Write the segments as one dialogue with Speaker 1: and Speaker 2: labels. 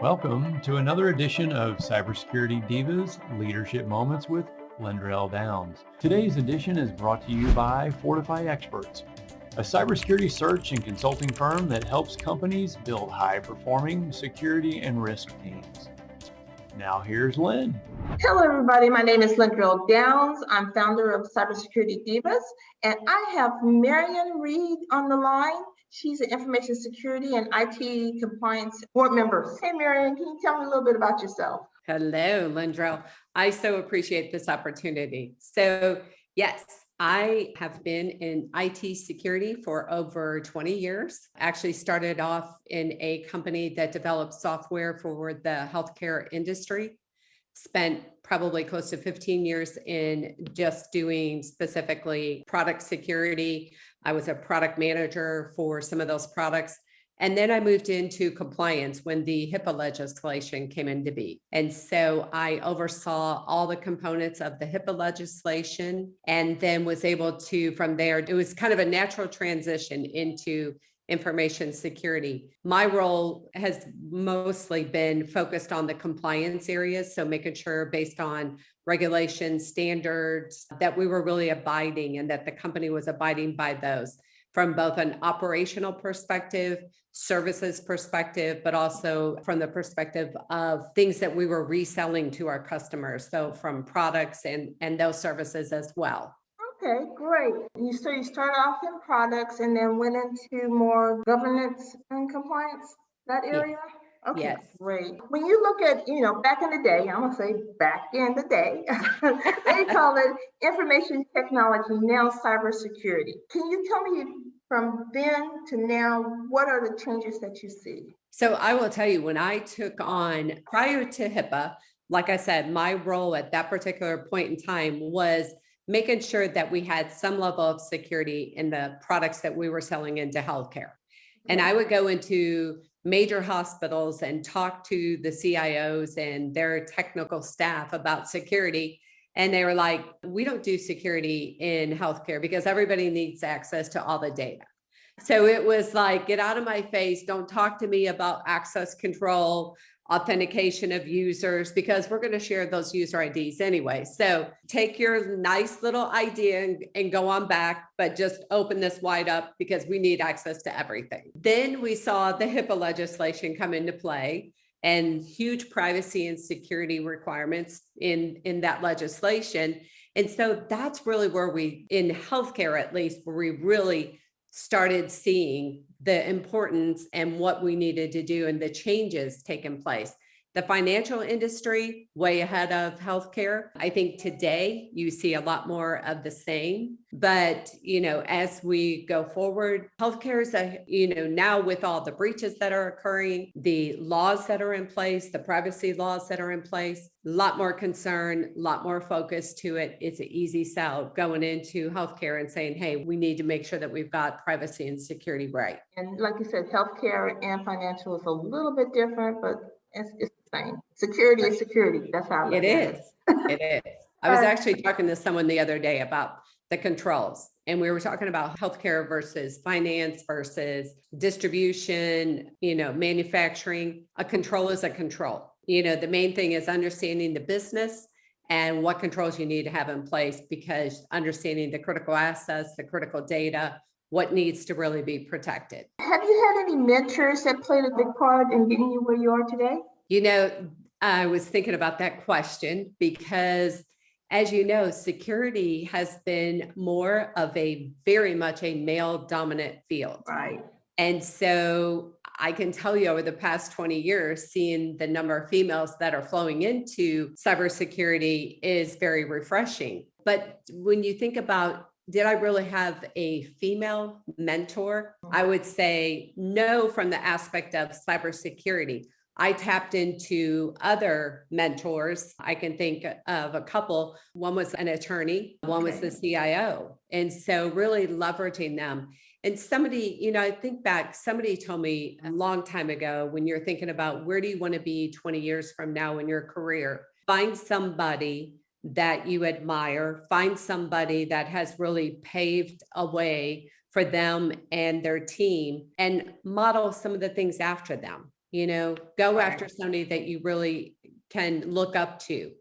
Speaker 1: Welcome to another edition of Cybersecurity Divas Leadership Moments with Lendrell Downs. Today's edition is brought to you by Fortify Experts, a cybersecurity search and consulting firm that helps companies build high-performing security and risk teams. Now here's Lynn.
Speaker 2: Hello, everybody. My name is Lendrell Downs. I'm founder of Cybersecurity DIVAS, and I have Marian Reed on the line. She's an information security and IT compliance board member. Hey, Marian, can you tell me a little bit about yourself?
Speaker 3: Hello, Lendrell. I so appreciate this opportunity. So yes, I have been in IT security for over 20 years. Actually started off in a company that developed software for the healthcare industry. Spent probably close to 15 years in just doing specifically product security. I was a product manager for some of those products. And then I moved into compliance when the HIPAA legislation came into being. And so I oversaw all the components of the HIPAA legislation and then was able to, from there, it was kind of a natural transition into information security. My role has mostly been focused on the compliance areas. So making sure based on regulations, standards, that we were really abiding and that the company was abiding by those from both an operational perspective, services perspective, but also from the perspective of things that we were reselling to our customers. So from products and those services as well.
Speaker 2: Okay, great. So you started off in products and then went into more governance and compliance, that area?
Speaker 3: Yes.
Speaker 2: Okay,
Speaker 3: Yes.
Speaker 2: great. When you look at, back in the day, I'm going to say back in the day, they call it information technology, now cybersecurity. Can you tell me from then to now, what are the changes that you see?
Speaker 3: So I will tell you, when I took on, prior to HIPAA, like I said, my role at that particular point in time was making sure that we had some level of security in the products that we were selling into healthcare. And I would go into major hospitals and talk to the CIOs and their technical staff about security. And they were like, we don't do security in healthcare because everybody needs access to all the data. So it was like, get out of my face. Don't talk to me about access control, authentication of users, because we're going to share those user IDs anyway. So take your nice little idea and go on back, but just open this wide up because we need access to everything. Then we saw the HIPAA legislation come into play and huge privacy and security requirements in that legislation. And so that's really where we, in healthcare at least, where we really started seeing the importance and what we needed to do and the changes taking place. The financial industry, way ahead of healthcare. I think today you see a lot more of the same, but as we go forward, healthcare is now with all the breaches that are occurring, the laws that are in place, the privacy laws that are in place, a lot more concern, a lot more focus to it. It's an easy sell going into healthcare and saying, hey, we need to make sure that we've got privacy and security right.
Speaker 2: And like you said, healthcare and financial is a little bit different, but it's the same. Security is security. That's how I look at it.
Speaker 3: It is. I was actually talking to someone the other day about the controls, and we were talking about healthcare versus finance versus distribution, manufacturing. A control is a control. The main thing is understanding the business and what controls you need to have in place, because understanding the critical assets, the critical data, what needs to really be protected.
Speaker 2: Have you had any mentors that played a big part in getting you where you are today?
Speaker 3: I was thinking about that question because, as you know, security has been more of very much a male dominant field.
Speaker 2: Right.
Speaker 3: And so I can tell you over the past 20 years, seeing the number of females that are flowing into cybersecurity is very refreshing. But when you think about, did I really have a female mentor? I would say no, from the aspect of cybersecurity. I tapped into other mentors. I can think of a couple. One was an attorney, one was the CIO. And so really leveraging them. And somebody, I think back, somebody told me a long time ago, when you're thinking about where do you want to be 20 years from now in your career, find somebody that you admire, find somebody that has really paved a way for them and their team, and model some of the things after them. Go
Speaker 2: Right.
Speaker 3: after somebody that you really can look up to,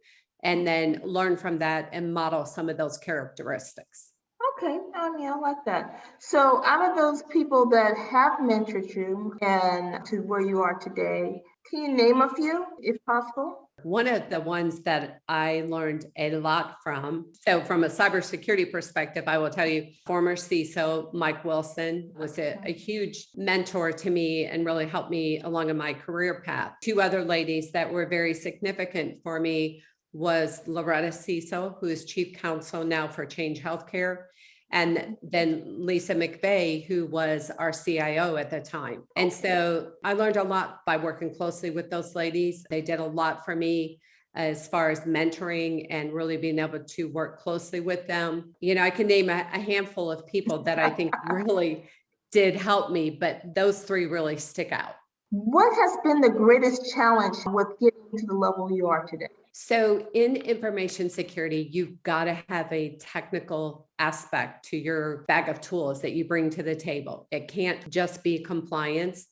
Speaker 3: and then learn from that and model some of those characteristics.
Speaker 2: Okay, I like that. So out of those people that have mentored you and to where you are today, can you name a few if possible?
Speaker 3: One of the ones that I learned a lot from, so from a cybersecurity perspective, I will tell you, former CISO Mike Wilson was a huge mentor to me and really helped me along in my career path. Two other ladies that were very significant for me was Loretta CISO, who is chief counsel now for Change Healthcare, and then Lisa McVeigh, who was our CIO at the time. And so I learned a lot by working closely with those ladies. They did a lot for me as far as mentoring and really being able to work closely with them. I can name a handful of people that I think really did help me, but those three really stick out.
Speaker 2: What has been the greatest challenge with getting to the level you are today?
Speaker 3: So in information security, you've got to have a technical aspect to your bag of tools that you bring to the table. It can't just be compliance.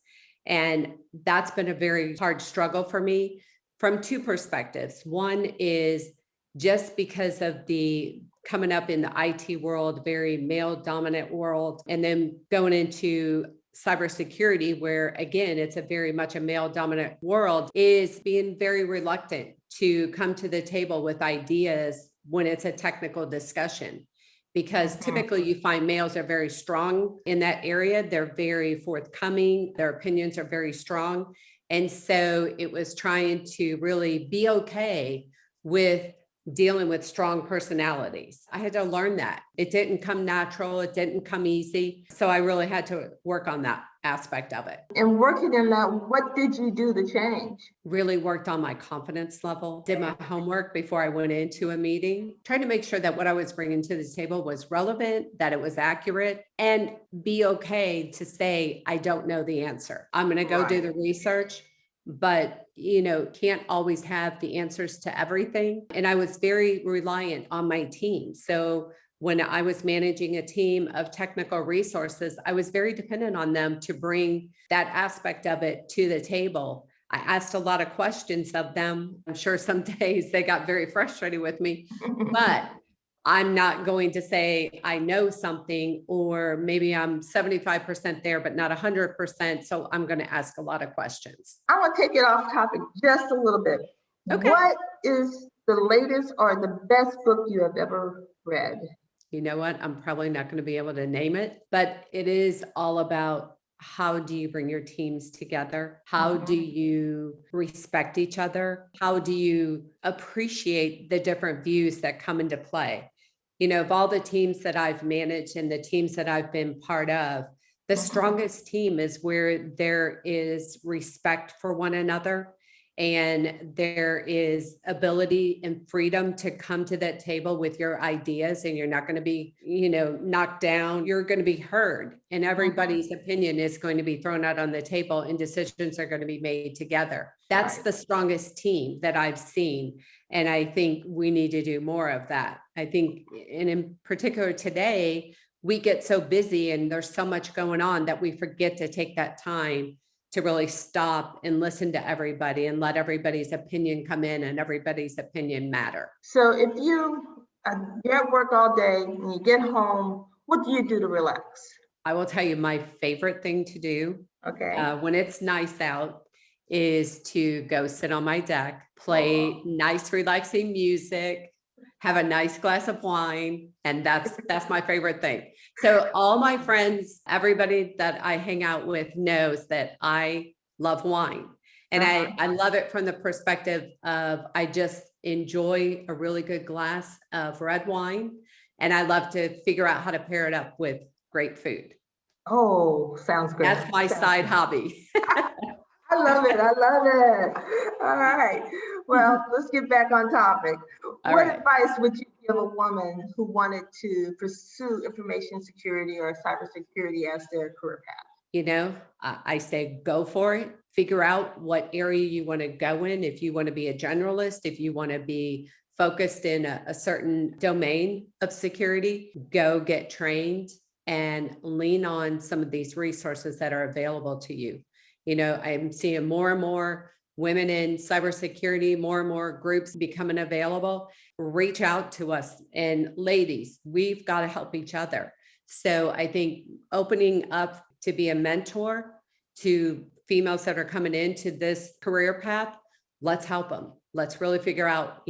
Speaker 3: And that's been a very hard struggle for me from two perspectives. One is just because of the coming up in the IT world, very male dominant world, and then going into cybersecurity, where again, it's a very much a male dominant world, is being very reluctant to come to the table with ideas when it's a technical discussion. Because typically you find males are very strong in that area. They're very forthcoming. Their opinions are very strong. And so it was trying to really be okay with dealing with strong personalities. I had to learn that. It didn't come natural. It didn't come easy. So I really had to work on that aspect of it.
Speaker 2: And working in that, what did you do to change?
Speaker 3: Really worked on my confidence level, did my homework before I went into a meeting, tried to make sure that what I was bringing to the table was relevant, that it was accurate, and be okay to say, I don't know the answer. I'm going to go do the research, but can't always have the answers to everything. And I was very reliant on my team. So when I was managing a team of technical resources, I was very dependent on them to bring that aspect of it to the table. I asked a lot of questions of them. I'm sure some days they got very frustrated with me, but I'm not going to say I know something, or maybe I'm 75% there, but not 100%. So I'm going to ask a lot of questions.
Speaker 2: I want to take it off topic just a little bit.
Speaker 3: Okay.
Speaker 2: What is the latest or the best book you have ever read?
Speaker 3: You know what? I'm probably not going to be able to name it, but it is all about how do you bring your teams together? How do you respect each other? How do you appreciate the different views that come into play? Of all the teams that I've managed and the teams that I've been part of, the strongest team is where there is respect for one another, and there is ability and freedom to come to that table with your ideas, and you're not going to be, knocked down. You're going to be heard, and everybody's opinion is going to be thrown out on the table, and decisions are going to be made together. That's the strongest team that I've seen. And I think we need to do more of that. I think, and in particular today, we get so busy and there's so much going on that we forget to take that time to really stop and listen to everybody and let everybody's opinion come in and everybody's opinion matter.
Speaker 2: So if you're at work all day and you get home, what do you do to relax?
Speaker 3: I will tell you my favorite thing to do when it's nice out is to go sit on my deck, play nice, relaxing music, have a nice glass of wine. And that's my favorite thing. So all my friends, everybody that I hang out with knows that I love wine. And I love it from the perspective of, I just enjoy a really good glass of red wine. And I love to figure out how to pair it up with great food.
Speaker 2: Oh, sounds great.
Speaker 3: That's my side hobby.
Speaker 2: I love it. I love it. All right. Well, let's get back on topic. What advice would you give a woman who wanted to pursue information security or cybersecurity as their career path?
Speaker 3: I say go for it. Figure out what area you want to go in. If you want to be a generalist, if you want to be focused in a certain domain of security, go get trained and lean on some of these resources that are available to you. I'm seeing more and more women in cybersecurity, more and more groups becoming available. Reach out to us. And ladies, we've got to help each other. So I think opening up to be a mentor to females that are coming into this career path, let's help them. Let's really figure out,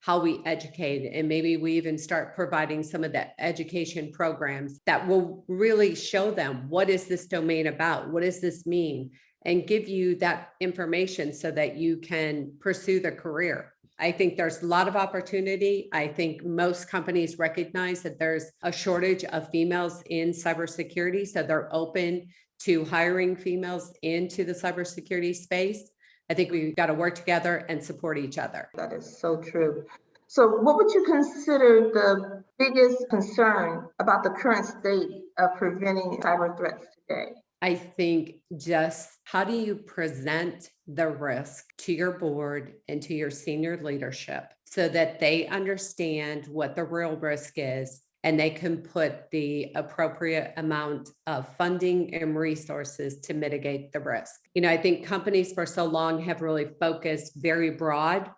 Speaker 3: how we educate, and maybe we even start providing some of the education programs that will really show them, what is this domain about? What does this mean? And give you that information so that you can pursue the career. I think there's a lot of opportunity. I think most companies recognize that there's a shortage of females in cybersecurity, so they're open to hiring females into the cybersecurity space. I think we've got to work together and support each other.
Speaker 2: That is so true. So what would you consider the biggest concern about the current state of preventing cyber threats today?
Speaker 3: I think just how do you present the risk to your board and to your senior leadership so that they understand what the real risk is, and they can put the appropriate amount of funding and resources to mitigate the risk. I think companies for so long have really focused very broad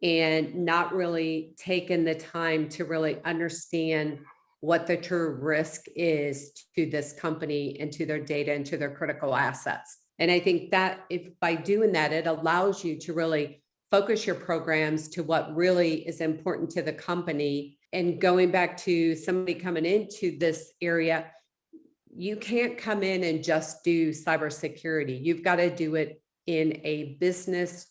Speaker 3: and not really taken the time to really understand what the true risk is to this company and to their data and to their critical assets. And I think that if by doing that, it allows you to really focus your programs to what really is important to the company. And going back to somebody coming into this area, you can't come in and just do cybersecurity. You've got to do it in a business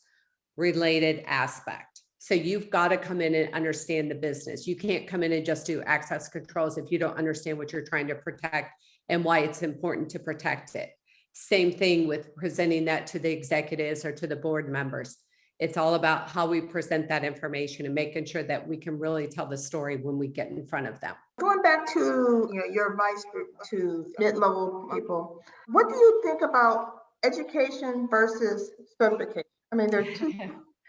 Speaker 3: related aspect. So you've got to come in and understand the business. You can't come in and just do access controls if you don't understand what you're trying to protect and why it's important to protect it. Same thing with presenting that to the executives or to the board members. It's all about how we present that information and making sure that we can really tell the story when we get in front of them.
Speaker 2: Going back to your advice to mid-level people, what do you think about education versus certification? I mean, they're two.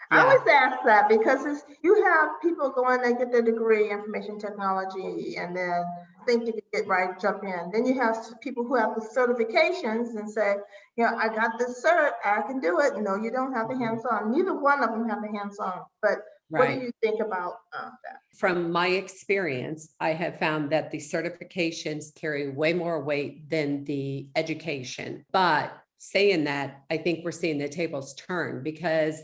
Speaker 2: I always ask that because you have people going, they get their degree, information technology, and then think you can get right, jump in. Then you have people who have the certifications and say, I got this cert, I can do it. No, you don't have the hands-on. Neither one of them have the hands-on. But what do you think about that?
Speaker 3: From my experience, I have found that the certifications carry way more weight than the education. But saying that, I think we're seeing the tables turn, because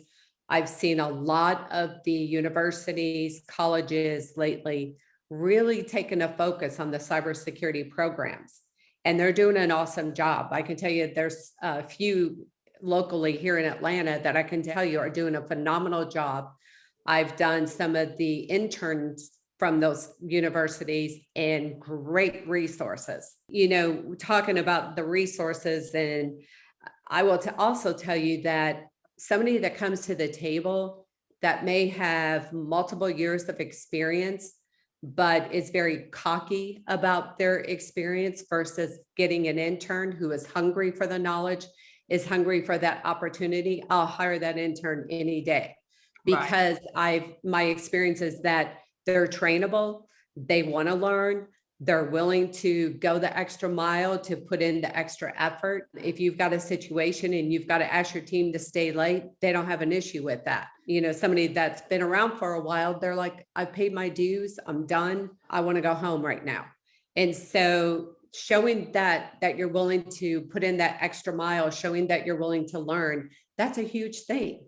Speaker 3: I've seen a lot of the universities, colleges lately really taking a focus on the cybersecurity programs, and they're doing an awesome job. I can tell you there's a few locally here in Atlanta that I can tell you are doing a phenomenal job. I've done some of the interns from those universities, and great resources. Talking about the resources, and I will also tell you that somebody that comes to the table that may have multiple years of experience, but is very cocky about their experience, versus getting an intern who is hungry for the knowledge, is hungry for that opportunity, I'll hire that intern any day. Because my experience is that they're trainable, they want to learn, they're willing to go the extra mile to put in the extra effort. If you've got a situation and you've got to ask your team to stay late, they don't have an issue with that. Somebody that's been around for a while, they're like, I've paid my dues, I'm done, I want to go home right now. And so showing that you're willing to put in that extra mile, showing that you're willing to learn, that's a huge thing.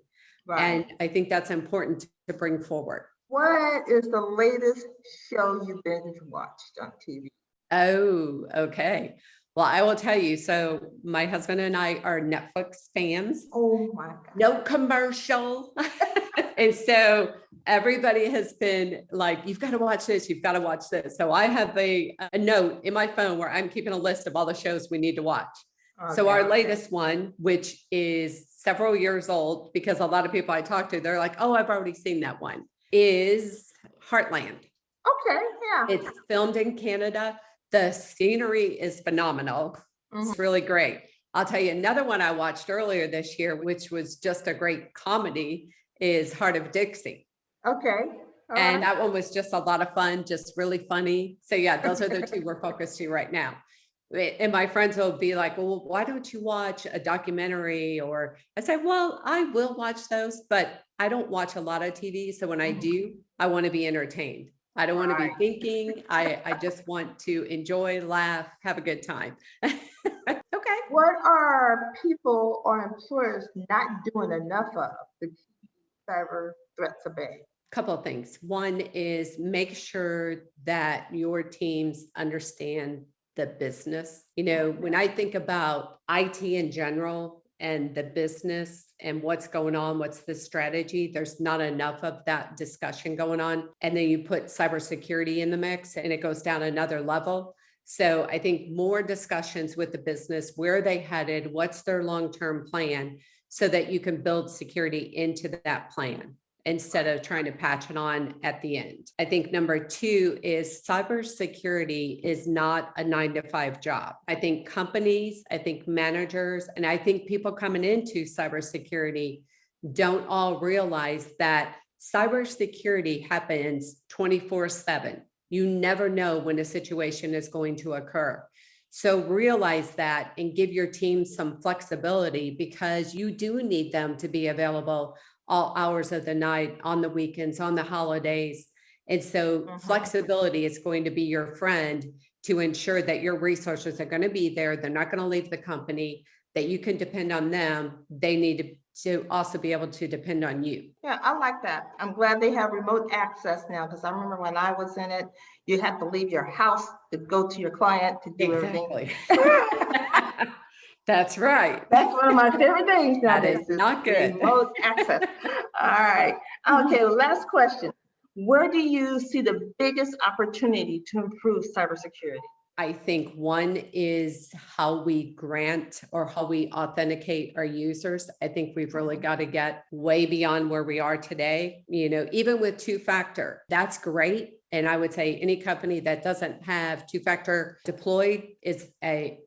Speaker 3: And I think that's important to bring forward.
Speaker 2: What is the latest show you binge watched on TV?
Speaker 3: Oh, okay. Well, I will tell you. So my husband and I are Netflix fans.
Speaker 2: Oh my God.
Speaker 3: No commercial. And so everybody has been like, you've got to watch this. You've got to watch this. So I have a note in my phone where I'm keeping a list of all the shows we need to watch. Okay. So our latest one, which is several years old, because a lot of people I talk to, they're like, oh, I've already seen that one, is Heartland.
Speaker 2: Okay, yeah.
Speaker 3: It's filmed in Canada. The scenery is phenomenal. It's really great. I'll tell you another one I watched earlier this year, which was just a great comedy, is Heart of Dixie.
Speaker 2: Okay.
Speaker 3: And that one was just a lot of fun, just really funny. So yeah, those are the two we're focused to right now. And my friends will be like, well, why don't you watch a documentary? Or I say, well, I will watch those, but I don't watch a lot of TV. So when I do, I want to be entertained. I don't want to be
Speaker 2: Right.
Speaker 3: thinking. I just want to enjoy, laugh, have a good time. Okay.
Speaker 2: What are people or employers not doing enough of to keep cyber threats at bay?
Speaker 3: Couple of things. One is make sure that your teams understand the business. You know, when I think about IT in general and the business and what's going on, what's the strategy, there's not enough of that discussion going on. And then you put cybersecurity in the mix and it goes down another level. So I think more discussions with the business, where are they headed, what's their long-term plan, so that you can build security into that plan instead of trying to patch it on at the end. I think number two is cybersecurity is not a 9-to-5 job. I think companies, I think managers, and I think people coming into cybersecurity don't all realize that cybersecurity happens 24/7. You never know when a situation is going to occur. So realize that and give your team some flexibility, because you do need them to be available all hours of the night, on the weekends, on the holidays. And so flexibility is going to be your friend to ensure that your resources are going to be there. They're not going to leave the company, that you can depend on them. They need to also be able to depend on you.
Speaker 2: Yeah, I like that. I'm glad they have remote access now, because I remember when I was in it, you had to leave your house to go to your client to do everything.
Speaker 3: That's right.
Speaker 2: That's one of my favorite things
Speaker 3: That
Speaker 2: nowadays.
Speaker 3: is not good.
Speaker 2: Remote access. All right. Okay, last question. Where do you see the biggest opportunity to improve cybersecurity?
Speaker 3: I think one is how we grant or how we authenticate our users. I think we've really got to get way beyond where we are today. You know, even with two-factor, that's great. And I would say any company that doesn't have two-factor deployed is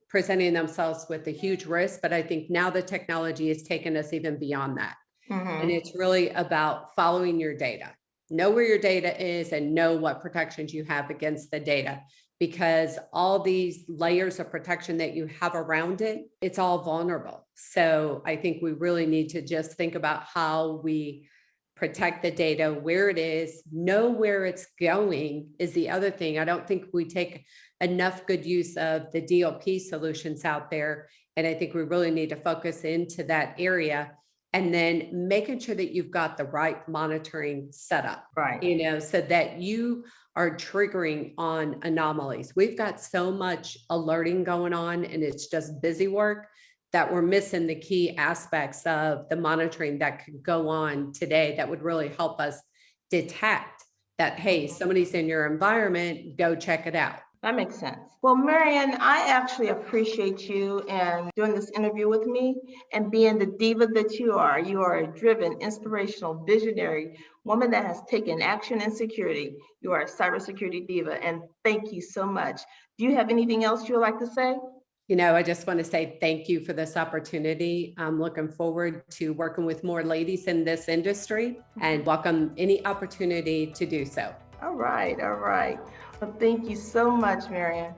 Speaker 3: presenting themselves with a huge risk. But I think now the technology has taken us even beyond that. And it's really about following your data. Know where your data is and know what protections you have against the data, because all these layers of protection that you have around it, it's all vulnerable. So I think we really need to just think about how we protect the data, where it is, know where it's going is the other thing. I don't think we take enough good use of the DLP solutions out there. And I think we really need to focus into that area. And then making sure that you've got the right monitoring setup,
Speaker 2: Right.
Speaker 3: you know, so that you are triggering on anomalies. We've got so much alerting going on, and it's just busy work, that we're missing the key aspects of the monitoring that could go on today that would really help us detect that, hey, somebody's in your environment, go check it out.
Speaker 2: That makes sense. Well, Marian, I actually appreciate you and doing this interview with me and being the diva that you are. You are a driven, inspirational, visionary woman that has taken action in security. You are a cybersecurity diva, and thank you so much. Do you have anything else you would like to say?
Speaker 3: You know, I just want to say thank you for this opportunity. I'm looking forward to working with more ladies in this industry and welcome any opportunity to do so.
Speaker 2: All right, all right. Well, thank you so much, Marian.